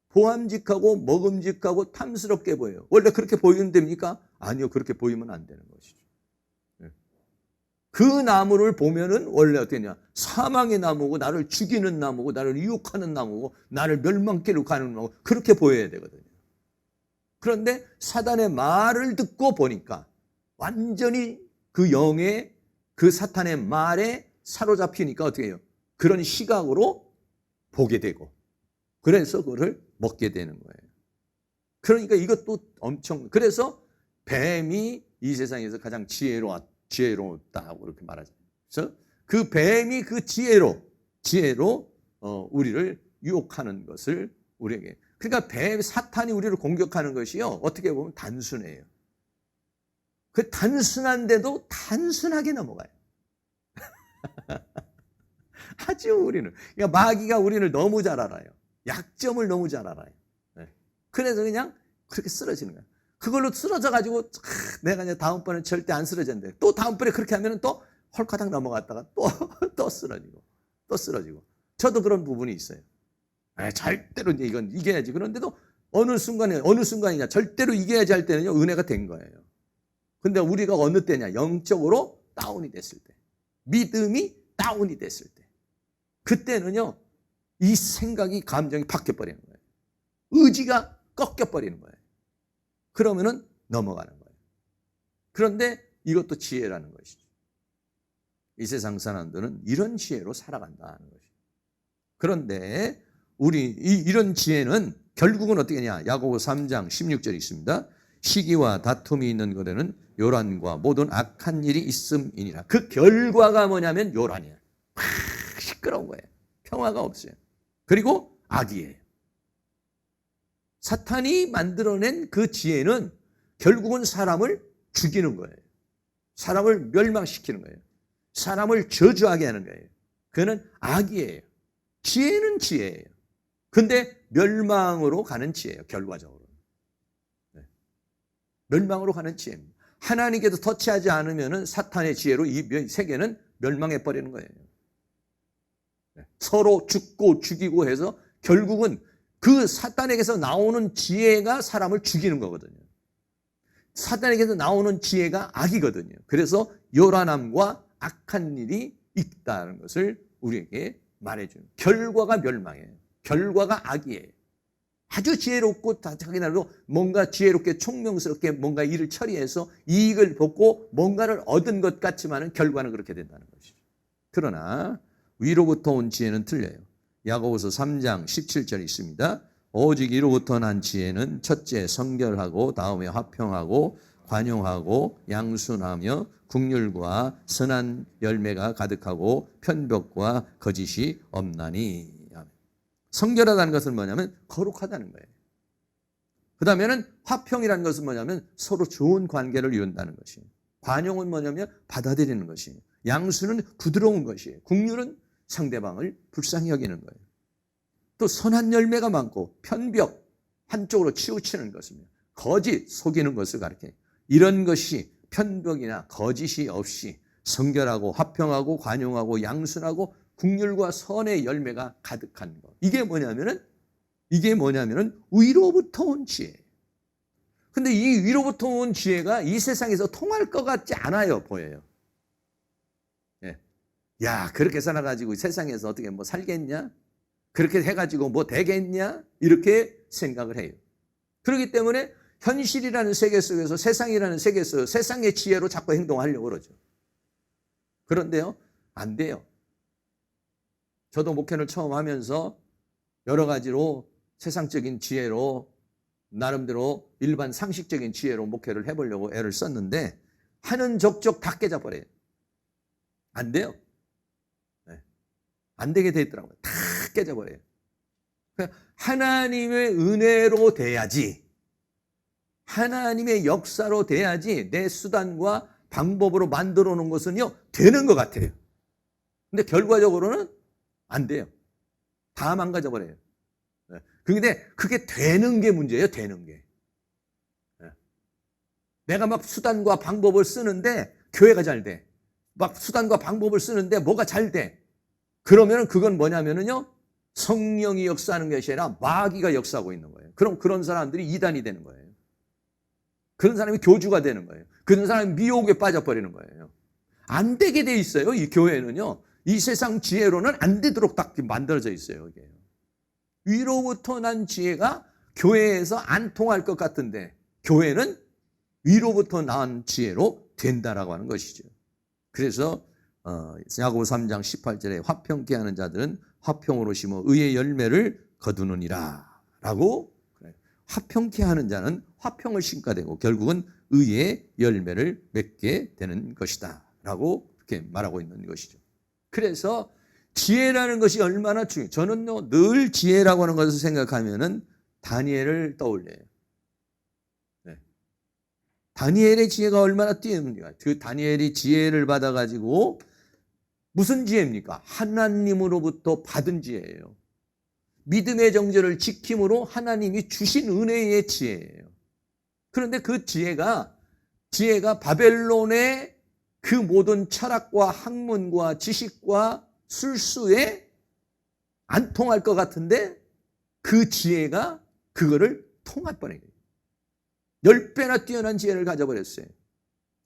보암직하고 먹음직하고 탐스럽게 보여요. 원래 그렇게 보이면 됩니까? 아니요, 그렇게 보이면 안 되는 것이죠. 그 나무를 보면은 원래 어떠냐? 사망의 나무고 나를 죽이는 나무고 나를 유혹하는 나무고 나를 멸망길로 가는 나무고 그렇게 보여야 되거든요. 그런데 사단의 말을 듣고 보니까 완전히 그 영의 그 사탄의 말에 사로잡히니까 어떻게 해요? 그런 시각으로 보게 되고 그래서 그거를 먹게 되는 거예요. 그러니까 이것도 엄청 그래서 뱀이 이 세상에서 가장 지혜로웠다고 그렇게 말하잖아요. 그래서 그 뱀이 그 지혜로 우리를 유혹하는 것을 우리에게 그러니까 사탄이 우리를 공격하는 것이요 어떻게 보면 단순해요. 그 단순한데도 단순하게 넘어가요. 아주 우리는 그러니까 마귀가 우리를 너무 잘 알아요. 약점을 너무 잘 알아요. 네. 그래서 그냥 그렇게 쓰러지는 거예요. 그걸로 쓰러져가지고 내가 이제 다음번에 절대 안 쓰러졌는데 또 다음번에 그렇게 하면 또 헐커닥 넘어갔다가 또 쓰러지고 저도 그런 부분이 있어요. 절대로 이제 이건 이겨야지. 그런데도 어느 순간이냐 절대로 이겨야지 할 때는요 은혜가 된 거예요. 근데 우리가 어느 때냐 영적으로 다운이 됐을 때 믿음이 다운이 됐을 때 그때는요 이 생각이 감정이 바뀌어버리는 거예요. 의지가 꺾여버리는 거예요. 그러면은 넘어가는 거예요. 그런데 이것도 지혜라는 것이죠. 이 세상 사람들은 이런 지혜로 살아간다는 것이죠. 그런데 이런 지혜는 결국은 어떻게 하냐? 야고보 3장 16절이 있습니다. 시기와 다툼이 있는 것에는 요란과 모든 악한 일이 있음이니라. 그 결과가 뭐냐면 요란이에요. 시끄러운 거예요. 평화가 없어요. 그리고 악이에요. 사탄이 만들어낸 그 지혜는 결국은 사람을 죽이는 거예요. 사람을 멸망시키는 거예요. 사람을 저주하게 하는 거예요. 그거는 악이에요. 지혜는 지혜예요. 근데 멸망으로 가는 지혜예요. 결과적으로. 네. 멸망으로 가는 지혜입니다. 하나님께서 터치하지 않으면 사탄의 지혜로 이 세계는 멸망해 버리는 거예요. 네. 서로 죽고 죽이고 해서 결국은 그 사탄에게서 나오는 지혜가 사람을 죽이는 거거든요. 사탄에게서 나오는 지혜가 악이거든요. 그래서 요란함과 악한 일이 있다는 것을 우리에게 말해주는 결과가 멸망이에요. 결과가 악이에요. 아주 지혜롭고 자기 나름대로 뭔가 지혜롭게 총명스럽게 뭔가 일을 처리해서 이익을 보고 뭔가를 얻은 것 같지만은 결과는 그렇게 된다는 것이죠. 그러나 위로부터 온 지혜는 틀려요. 야고보서 3장 17절이 있습니다. 오직 이로부터 난 지혜는 첫째 성결하고 다음에 화평하고 관용하고 양순하며 긍휼과 선한 열매가 가득하고 편벽과 거짓이 없나니. 성결하다는 것은 뭐냐면 거룩하다는 거예요. 그 다음에는 화평이라는 것은 뭐냐면 서로 좋은 관계를 이룬다는 것이에요. 관용은 뭐냐면 받아들이는 것이에요. 양수는 부드러운 것이에요. 긍휼은 상대방을 불쌍히 여기는 거예요. 또 선한 열매가 많고 편벽, 한쪽으로 치우치는 것입니다. 거짓, 속이는 것을 가리켜요. 이런 것이 편벽이나 거짓이 없이 성결하고 화평하고 관용하고 양순하고 국률과 선의 열매가 가득한 것. 이게 뭐냐면은 위로부터 온 지혜예요. 근데 이 위로부터 온 지혜가 이 세상에서 통할 것 같지 않아요, 보여요. 예. 야, 그렇게 살아가지고 세상에서 어떻게 뭐 살겠냐? 그렇게 해가지고 뭐 되겠냐? 이렇게 생각을 해요. 그렇기 때문에 현실이라는 세계 속에서, 세상이라는 세계 속에서 세상의 지혜로 자꾸 행동하려고 그러죠. 그런데요, 안 돼요. 저도 목회를 처음 하면서 여러 가지로 세상적인 지혜로, 나름대로 일반 상식적인 지혜로 목회를 해보려고 애를 썼는데 하는 족족 다 깨져버려요. 안 돼요. 네. 안 되게 돼 있더라고요. 다 깨져버려요. 하나님의 은혜로 돼야지, 하나님의 역사로 돼야지 내 수단과 방법으로 만들어 놓은 것은요 되는 것 같아요. 근데 결과적으로는 안 돼요. 다 망가져 버려요. 근데 그게 되는 게 문제예요. 되는 게. 내가 막 수단과 방법을 쓰는데 교회가 잘 돼. 막 수단과 방법을 쓰는데 뭐가 잘 돼. 그러면 그건 뭐냐면은요, 성령이 역사하는 것이 아니라 마귀가 역사하고 있는 거예요. 그럼 그런 사람들이 이단이 되는 거예요. 그런 사람이 교주가 되는 거예요. 그런 사람이 미혹에 빠져버리는 거예요. 안 되게 돼 있어요. 이 교회는요. 이 세상 지혜로는 안 되도록 딱 만들어져 있어요. 이게. 위로부터 난 지혜가 교회에서 안 통할 것 같은데 교회는 위로부터 난 지혜로 된다라고 하는 것이죠. 그래서 야고보 3장 18절에 화평케 하는 자들은 화평으로 심어 의의 열매를 거두느니라 라고, 화평케 하는 자는 화평을 심게 되고 결국은 의의 열매를 맺게 되는 것이다 라고 그렇게 말하고 있는 것이죠. 그래서 지혜라는 것이 얼마나 중요해요. 저는요, 늘 지혜라고 하는 것을 생각하면은 다니엘을 떠올려요. 네. 다니엘의 지혜가 얼마나 뛰어납니까? 그 다니엘이 지혜를 받아가지고 무슨 지혜입니까? 하나님으로부터 받은 지혜예요. 믿음의 정절을 지킴으로 하나님이 주신 은혜의 지혜예요. 그런데 그 지혜가 바벨론의 그 모든 철학과 학문과 지식과 술수에 안 통할 것 같은데 그 지혜가 그거를 통할 뻔해요. 10배나 뛰어난 지혜를 가져버렸어요.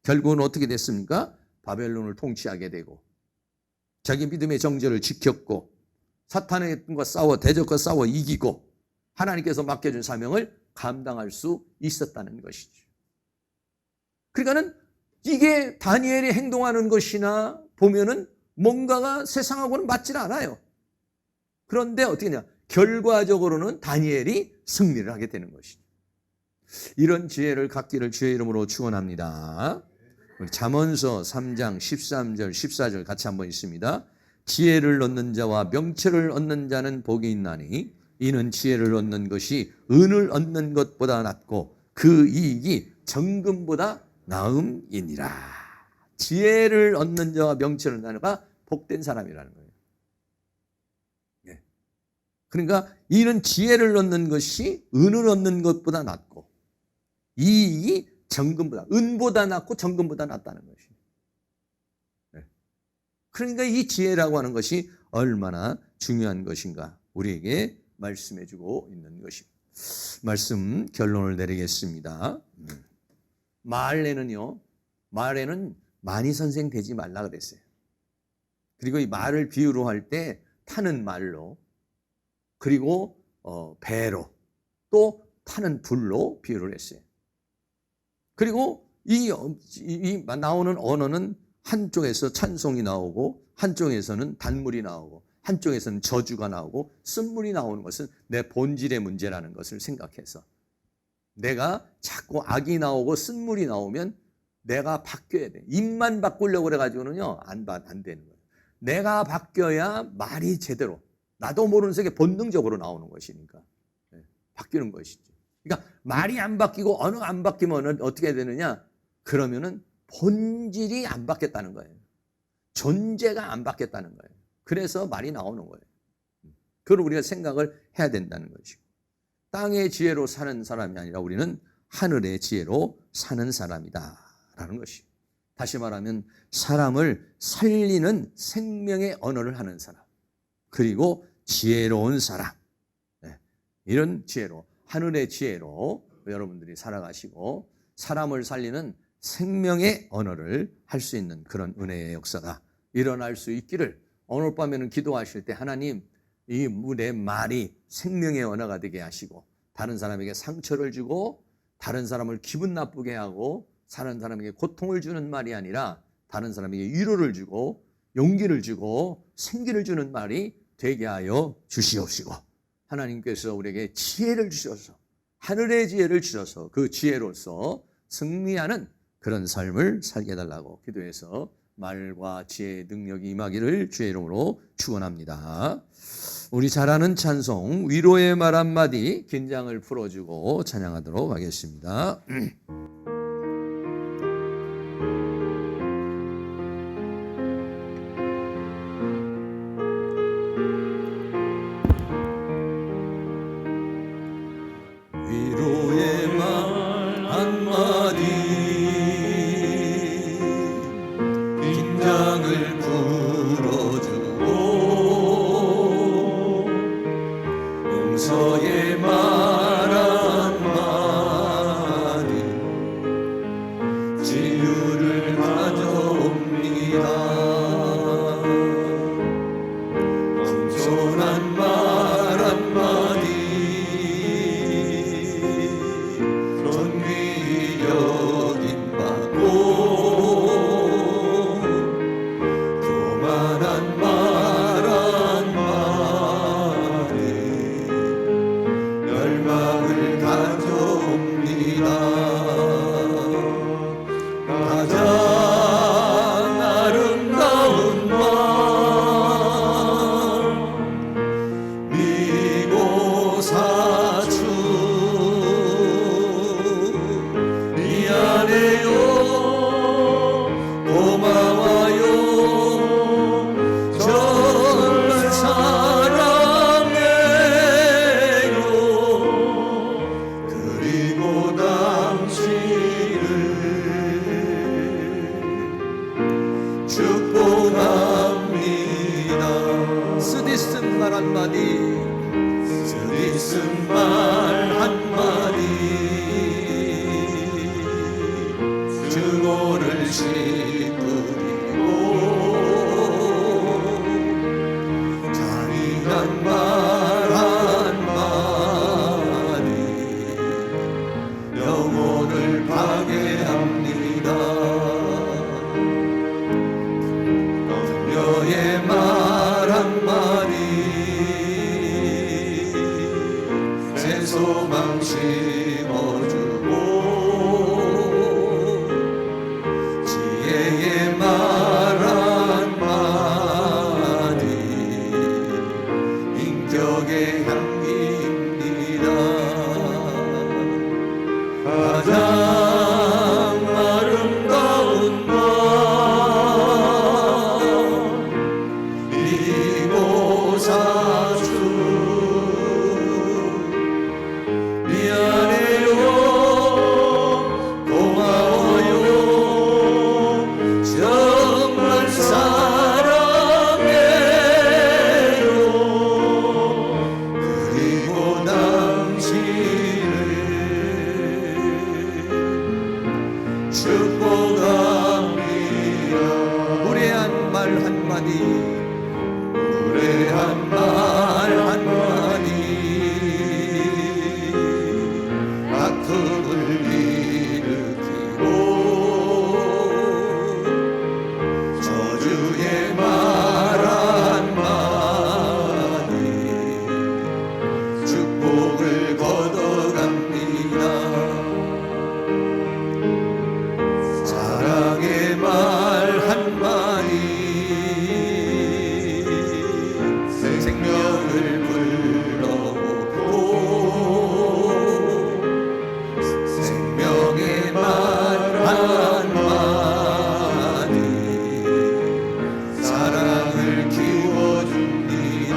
결국은 어떻게 됐습니까? 바벨론을 통치하게 되고 자기 믿음의 정절을 지켰고 사탄과 싸워, 대적과 싸워 이기고 하나님께서 맡겨준 사명을 감당할 수 있었다는 것이죠. 그러니까는 이게 다니엘이 행동하는 것이나 보면은 뭔가가 세상하고는 맞질 않아요. 그런데 어떻게 하냐? 결과적으로는 다니엘이 승리를 하게 되는 것이죠. 이런 지혜를 갖기를 주의 이름으로 축원합니다. 우리 잠언서 3장 13절 14절 같이 한번 읽습니다. 지혜를 얻는 자와 명철을 얻는 자는 복이 있나니 이는 지혜를 얻는 것이 은을 얻는 것보다 낫고 그 이익이 정금보다 나음이니라. 지혜를 얻는 자와 명철을 얻는 자가 복된 사람이라는 거예요. 예. 그러니까 이는 지혜를 얻는 것이 은을 얻는 것보다 낫고 이익이 정금보다, 은보다 낫고 정금보다 낫다는 것이에요. 예. 그러니까 이 지혜라고 하는 것이 얼마나 중요한 것인가 우리에게 말씀해 주고 있는 것입니다. 말씀 결론을 내리겠습니다. 말에는 많이 선생 되지 말라 그랬어요. 그리고 이 말을 비유로 할 때 타는 말로, 그리고 배로, 또 타는 불로 비유를 했어요. 그리고 이 나오는 언어는 한쪽에서 찬송이 나오고 한쪽에서는 단물이 나오고 한쪽에서는 저주가 나오고 쓴물이 나오는 것은 내 본질의 문제라는 것을 생각해서 내가 자꾸 악이 나오고 쓴물이 나오면 내가 바뀌어야 돼. 입만 바꾸려고 그래가지고는요 안 되는 거예요. 내가 바뀌어야 말이 제대로, 나도 모르는 속에 본능적으로 나오는 것이니까 바뀌는 것이죠. 그러니까 말이 안 바뀌고 언어가 안 바뀌면 어떻게 되느냐? 그러면은 본질이 안 바뀌었다는 거예요. 존재가 안 바뀌었다는 거예요. 그래서 말이 나오는 거예요. 그걸 우리가 생각을 해야 된다는 것이고. 땅의 지혜로 사는 사람이 아니라 우리는 하늘의 지혜로 사는 사람이다라는 것이요. 다시 말하면 사람을 살리는 생명의 언어를 하는 사람, 그리고 지혜로운 사람, 이런 지혜로, 하늘의 지혜로 여러분들이 살아가시고 사람을 살리는 생명의 언어를 할 수 있는 그런 은혜의 역사가 일어날 수 있기를 오늘 밤에는 기도하실 때 하나님, 내 말이 생명의 언어가 되게 하시고 다른 사람에게 상처를 주고 다른 사람을 기분 나쁘게 하고 다른 사람에게 고통을 주는 말이 아니라 다른 사람에게 위로를 주고 용기를 주고 생기를 주는 말이 되게 하여 주시옵시고, 하나님께서 우리에게 지혜를 주셔서 하늘의 지혜를 주셔서 그 지혜로서 승리하는 그런 삶을 살게 해달라고 기도해서 말과 지혜의 능력이 임하기를 주의 이름으로 축원합니다. 우리 잘 아는 찬송 위로의 말 한마디 긴장을 풀어주고 찬양하도록 하겠습니다. 위로의 말 한마디 긴장을 풀어주고 용서의 말 한마디 치유를 가져옵니다. 겸손한 말 한마디 존귀 여김받고 교만한 말 한마디 열망을 가져옵니다. 가장 아름다운 말 미고 사주 미안해요 고마워요 정말 사랑해요 그리고 당신을 축복합니다. 쓰디쓴 말 한마디 쓰디쓴 말 한마디 증오를 씻으리고 잔인한 말 한마디 영혼을 파괴합니다. 격려의 말 한마디 새 소망 심어주고 지혜의 말 한마디 인격의 향기입니다. 가장 아름다운 말 이고 사주 미안해요 고마워요 정말 사랑해요 그리고 당신을 축복합니다. 무례한 말 한마디 무례한 말 한마디 아픔을 일으키고 저주의 말 한마디 축복을 걷어갑니다. 사랑의 말 한마디 생명을 불러오고 생명의 말 한마디 사랑을 키워줍니다.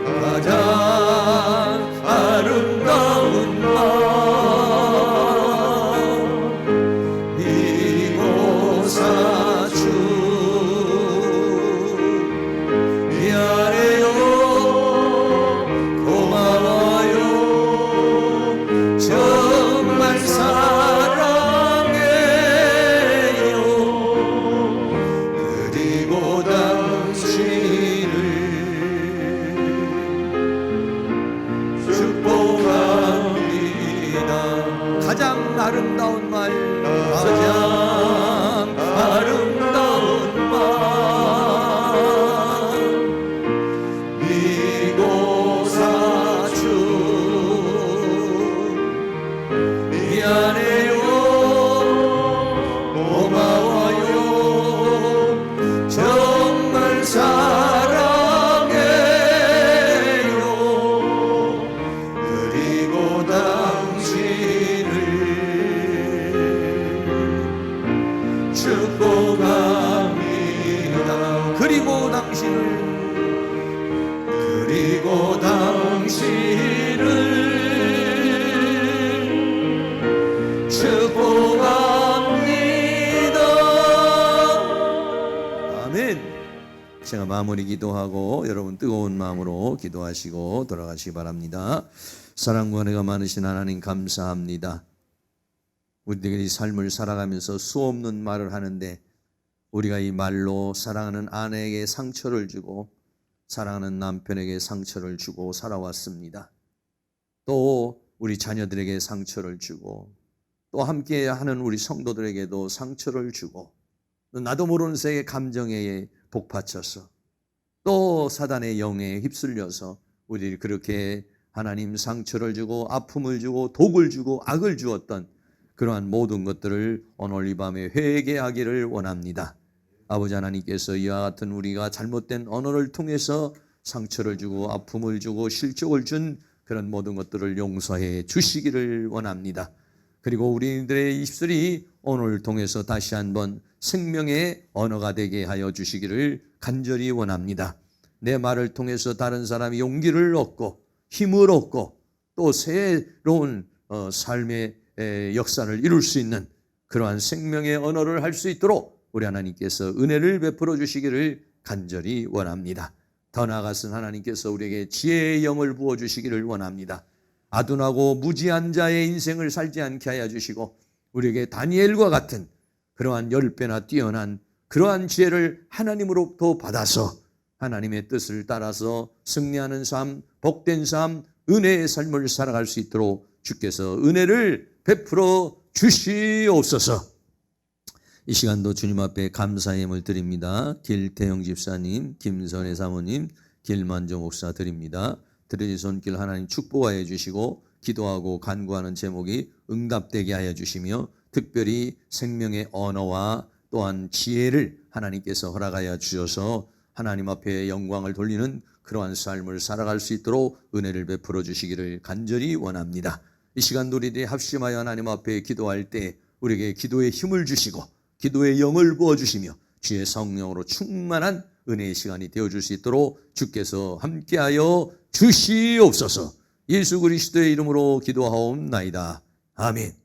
가장 그리고 당신을 축복합니다. 아멘. 제가 마무리 기도하고 여러분 뜨거운 마음으로 기도하시고 돌아가시기 바랍니다. 사랑과 은혜가 많으신 하나님 감사합니다. 우리들이 삶을 살아가면서 수없는 말을 하는데 우리가 이 말로 사랑하는 아내에게 상처를 주고 사랑하는 남편에게 상처를 주고 살아왔습니다. 또 우리 자녀들에게 상처를 주고 또 함께하는 우리 성도들에게도 상처를 주고 또 나도 모르는 새의 감정에 복받쳐서 또 사단의 영에 휩쓸려서 우리들이 그렇게 하나님 상처를 주고 아픔을 주고 독을 주고 악을 주었던 그러한 모든 것들을 오늘 이 밤에 회개하기를 원합니다. 아버지 하나님께서 이와 같은 우리가 잘못된 언어를 통해서 상처를 주고 아픔을 주고 실족을 준 그런 모든 것들을 용서해 주시기를 원합니다. 그리고 우리들의 입술이 오늘 통해서 다시 한번 생명의 언어가 되게 하여 주시기를 간절히 원합니다. 내 말을 통해서 다른 사람이 용기를 얻고 힘을 얻고 또 새로운 삶의 역사를 이룰 수 있는 그러한 생명의 언어를 할 수 있도록 우리 하나님께서 은혜를 베풀어 주시기를 간절히 원합니다. 더 나아가서 하나님께서 우리에게 지혜의 영을 부어주시기를 원합니다. 아둔하고 무지한 자의 인생을 살지 않게 하여 주시고 우리에게 다니엘과 같은 그러한 10배나 뛰어난 그러한 지혜를 하나님으로부터 받아서 하나님의 뜻을 따라서 승리하는 삶, 복된 삶, 은혜의 삶을 살아갈 수 있도록 주께서 은혜를 베풀어 주시옵소서. 이 시간도 주님 앞에 감사의 예물 드립니다. 길태영 집사님, 김선혜 사모님, 길만조 목사 드립니다. 드려진 손길 하나님 축복하여 주시고 기도하고 간구하는 제목이 응답되게 하여 주시며 특별히 생명의 언어와 또한 지혜를 하나님께서 허락하여 주셔서 하나님 앞에 영광을 돌리는 그러한 삶을 살아갈 수 있도록 은혜를 베풀어 주시기를 간절히 원합니다. 이 시간도 우리들이 합심하여 하나님 앞에 기도할 때 우리에게 기도의 힘을 주시고 기도의 영을 부어주시며 주의 성령으로 충만한 은혜의 시간이 되어줄 수 있도록 주께서 함께하여 주시옵소서. 예수 그리스도의 이름으로 기도하옵나이다. 아멘.